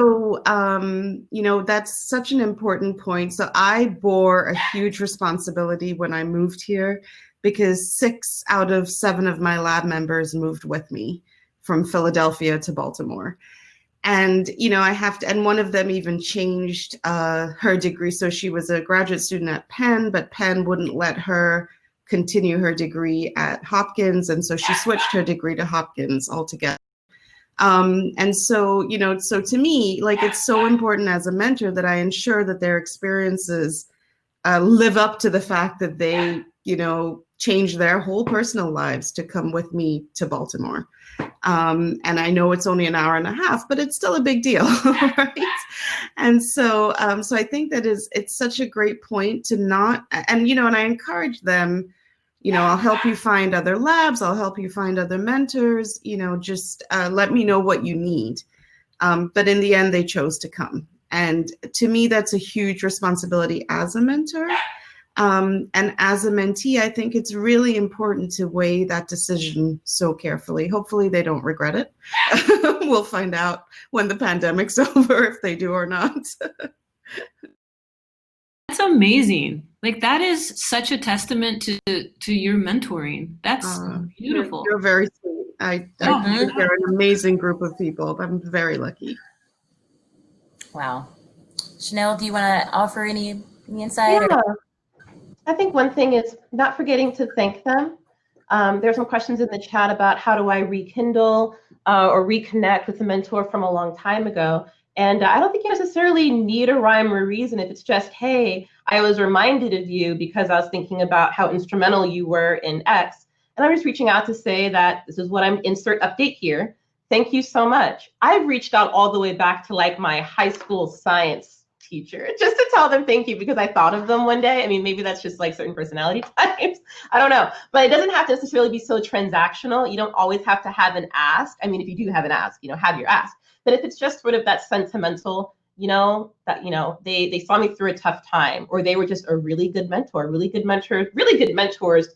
such an important point. So I bore a huge responsibility when I moved here, because 6 out of 7 of my lab members moved with me from Philadelphia to Baltimore. And, and one of them even changed her degree. So she was a graduate student at Penn, but Penn wouldn't let her continue her degree at Hopkins. And so she switched her degree to Hopkins altogether. And so, so to me, like, it's so important as a mentor that I ensure that their experiences live up to the fact that they, change their whole personal lives to come with me to Baltimore. And I know it's only an hour and a half, but it's still a big deal, right? And so, so I think that it's such a great point to not, and, and I encourage them, I'll help you find other labs, I'll help you find other mentors, just let me know what you need. But in the end, they chose to come. And to me, that's a huge responsibility as a mentor. And as a mentee, I think it's really important to weigh that decision so carefully. Hopefully they don't regret it. We'll find out when the pandemic's over if they do or not. That's amazing. Like, that is such a testament to your mentoring. That's beautiful. You're very sweet. I think they're an amazing group of people. I'm very lucky. Wow. Chanel, do you want to offer any insight? Yeah. I think one thing is not forgetting to thank them. There's some questions in the chat about how do I rekindle or reconnect with a mentor from a long time ago. And I don't think you necessarily need a rhyme or reason if it's just, hey, I was reminded of you because I was thinking about how instrumental you were in X. And I'm just reaching out to say that this is what I'm insert update here. Thank you so much. I've reached out all the way back to like my high school science teacher just to tell them thank you because I thought of them one day. I mean, maybe that's just like certain personality types. I don't know. But it doesn't have to necessarily be so transactional. You don't always have to have an ask. I mean, if you do have an ask, have your ask. But if it's just sort of that sentimental, that, they saw me through a tough time, or they were just a really good mentor, really good mentors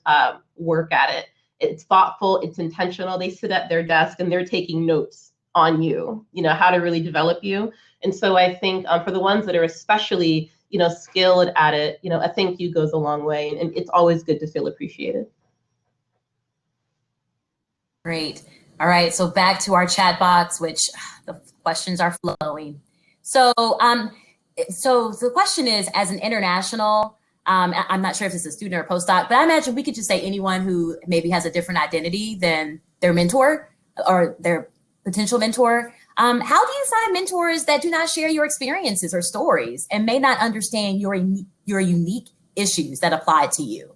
work at it. It's thoughtful, it's intentional. They sit at their desk and they're taking notes on you, how to really develop you. And so I think for the ones that are especially, skilled at it, a thank you goes a long way, and it's always good to feel appreciated. Great. All right, so back to our chat box, which the questions are flowing. So, so the question is, as an international, I'm not sure if it's a student or a postdoc, but I imagine we could just say anyone who maybe has a different identity than their mentor or their potential mentor. How do you find mentors that do not share your experiences or stories and may not understand your unique issues that apply to you?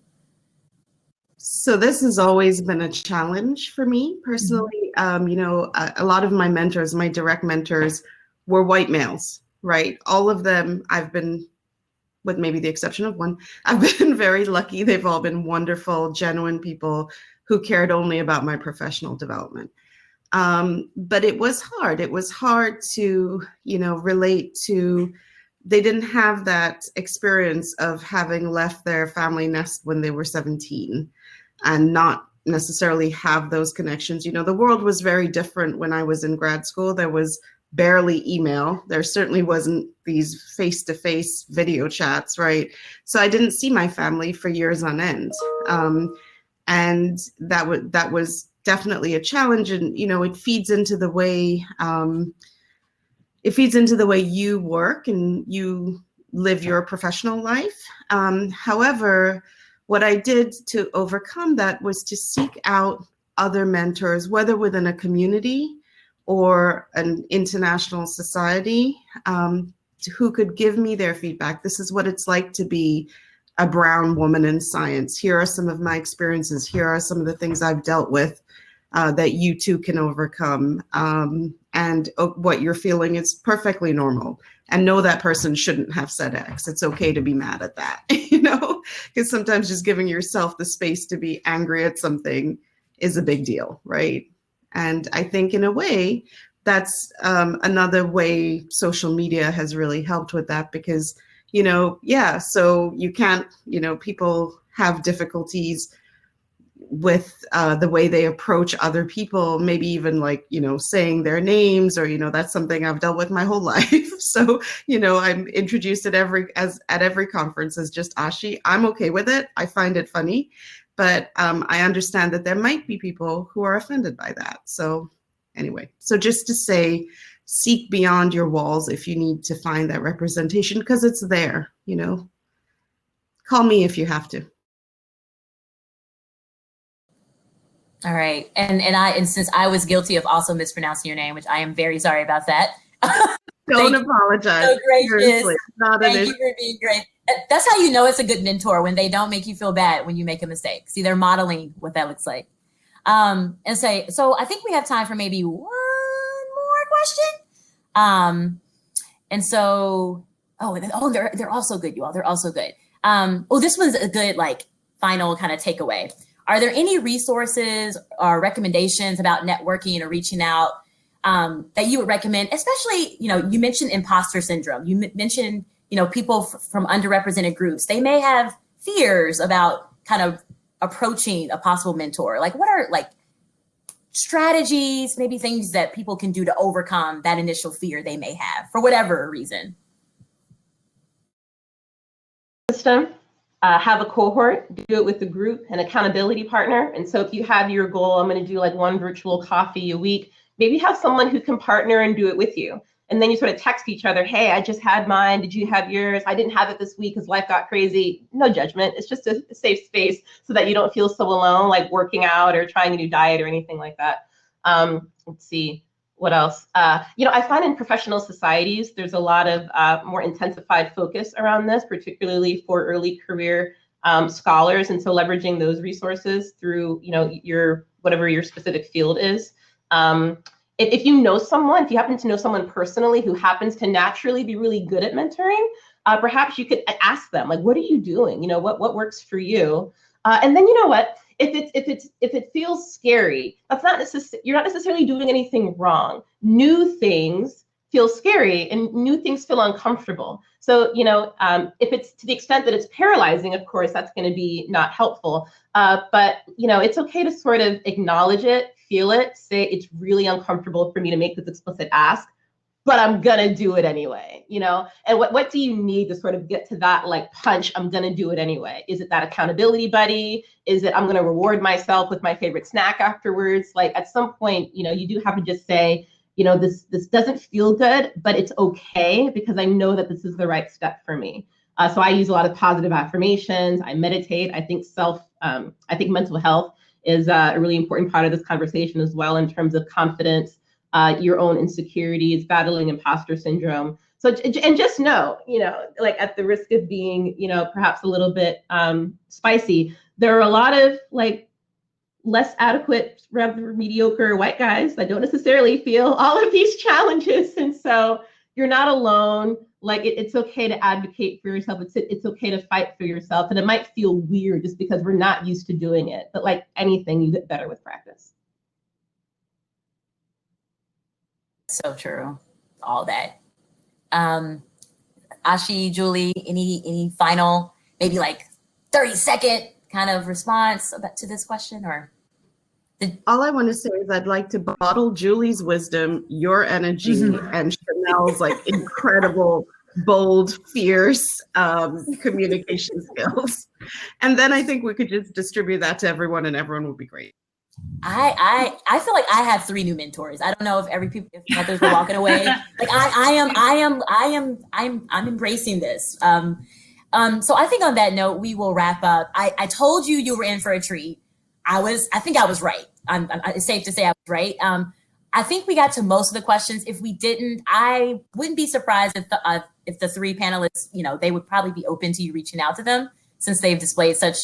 So this has always been a challenge for me personally. A lot of my mentors, my direct mentors, were white males, right? All of them, I've been, with maybe the exception of one, I've been very lucky. They've all been wonderful, genuine people who cared only about my professional development. But it was hard. It was hard to, relate to, they didn't have that experience of having left their family nest when they were 17 and not necessarily have those connections. The world was very different when I was in grad school. There was barely email. There certainly wasn't these face-to-face video chats, right? So I didn't see my family for years on end. And that was definitely a challenge. And, it feeds into the way, you work and you live your professional life. However, what I did to overcome that was to seek out other mentors, whether within a community or an international society, who could give me their feedback. This is what it's like to be a brown woman in science. Here are some of my experiences. Here are some of the things I've dealt with that you too can overcome. And what you're feeling is perfectly normal. And no, that person shouldn't have said X. It's okay to be mad at that, because sometimes just giving yourself the space to be angry at something is a big deal, right? And I think in a way, that's another way social media has really helped with that because, so you can't, people have difficulties with the way they approach other people, maybe even saying their names or, that's something I've dealt with my whole life. So, I'm introduced at every conference as just Ashi. I'm okay with it. I find it funny, but I understand that there might be people who are offended by that. So anyway, so just to say, seek beyond your walls if you need to find that representation, because it's there, you know. Call me if you have to. All right. And since I was guilty of also mispronouncing your name, which I am very sorry about that. Don't apologize. So gracious. Seriously, Thank you for being great. That's how you know it's a good mentor, when they don't make you feel bad when you make a mistake. See, they're modeling what that looks like. And say, so I think we have time for maybe one more question. And so, they're also good, you all. They're also good. This one's a good, like, final kind of takeaway. Are there any resources or recommendations about networking or reaching out that you would recommend? Especially, you know, you mentioned imposter syndrome. You mentioned, you know, people from underrepresented groups. They may have fears about kind of approaching a possible mentor. Like, what are like strategies, maybe things that people can do to overcome that initial fear they may have for whatever reason? System. Have a cohort, do it with the group, an accountability partner. And so if you have your goal, I'm going to do like one virtual coffee a week, maybe have someone who can partner and do it with you. And then you sort of text each other, hey, I just had mine. Did you have yours? I didn't have it this week because life got crazy. No judgment. It's just a safe space so that you don't feel so alone, like working out or trying a new diet or anything like that. Let's see. What else? You know, I find in professional societies, there's a lot of more intensified focus around this, particularly for early career scholars. And so leveraging those resources through, you know, whatever your specific field is. If you know someone, if you happen to know someone personally who happens to naturally be really good at mentoring, perhaps you could ask them, like, what are you doing? You know, what works for you? And then, you know what? If it feels scary, that's not you're not necessarily doing anything wrong. New things feel scary and new things feel uncomfortable. So, you know, if it's to the extent that it's paralyzing, of course, that's going to be not helpful. But, you know, it's okay to sort of acknowledge it, feel it, say it's really uncomfortable for me to make this explicit ask, but I'm gonna do it anyway, you know? And what do you need to sort of get to that like punch, I'm gonna do it anyway? Is it that accountability buddy? Is it I'm gonna reward myself with my favorite snack afterwards? Like at some point, you know, you do have to just say, you know, this doesn't feel good, but it's okay because I know that this is the right step for me. So I use a lot of positive affirmations, I meditate, I think mental health is a really important part of this conversation as well in terms of confidence, your own insecurities, battling imposter syndrome. So, and just know, you know, like at the risk of being, you know, perhaps a little bit spicy, there are a lot of like less adequate, rather mediocre white guys that don't necessarily feel all of these challenges. And so you're not alone. Like it's okay to advocate for yourself. It's okay to fight for yourself. And it might feel weird just because we're not used to doing it. But like anything, you get better with practice. So true. All that. Ashi, Julie, any final, maybe like 30-second kind of response to this question? Or all I want to say is I'd like to bottle Julie's wisdom, your energy, and Chanel's like incredible, bold, fierce communication skills. And then I think we could just distribute that to everyone and everyone would be great. I feel like I have 3 new mentors. I don't know if if others are walking away. Like I'm embracing this. So I think on that note, we will wrap up. I told you were in for a treat. I think I was right. It's safe to say I was right. I think we got to most of the questions. If we didn't, I wouldn't be surprised if the 3 panelists, you know, they would probably be open to you reaching out to them since they've displayed such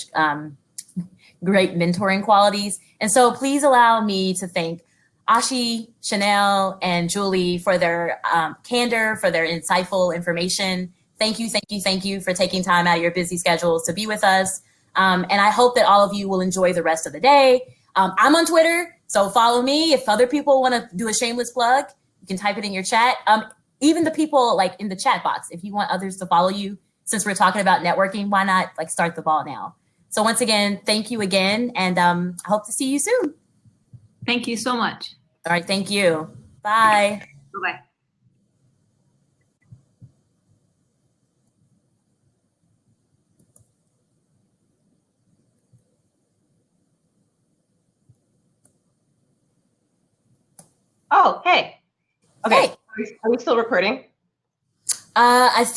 great mentoring qualities. And so please allow me to thank Ashi, Chanel, and Julie for their candor, for their insightful information. Thank you for taking time out of your busy schedules to be with us. And I hope that all of you will enjoy the rest of the day. I'm on Twitter, so follow me. If other people want to do a shameless plug, you can type it in your chat. Even the people like in the chat box, if you want others to follow you, since we're talking about networking, why not like start the ball now? So once again, thank you again, and I hope to see you soon. Thank you so much. All right, thank you. Bye. Bye-bye. Oh, hey. Okay. Hey. Are we still recording? I think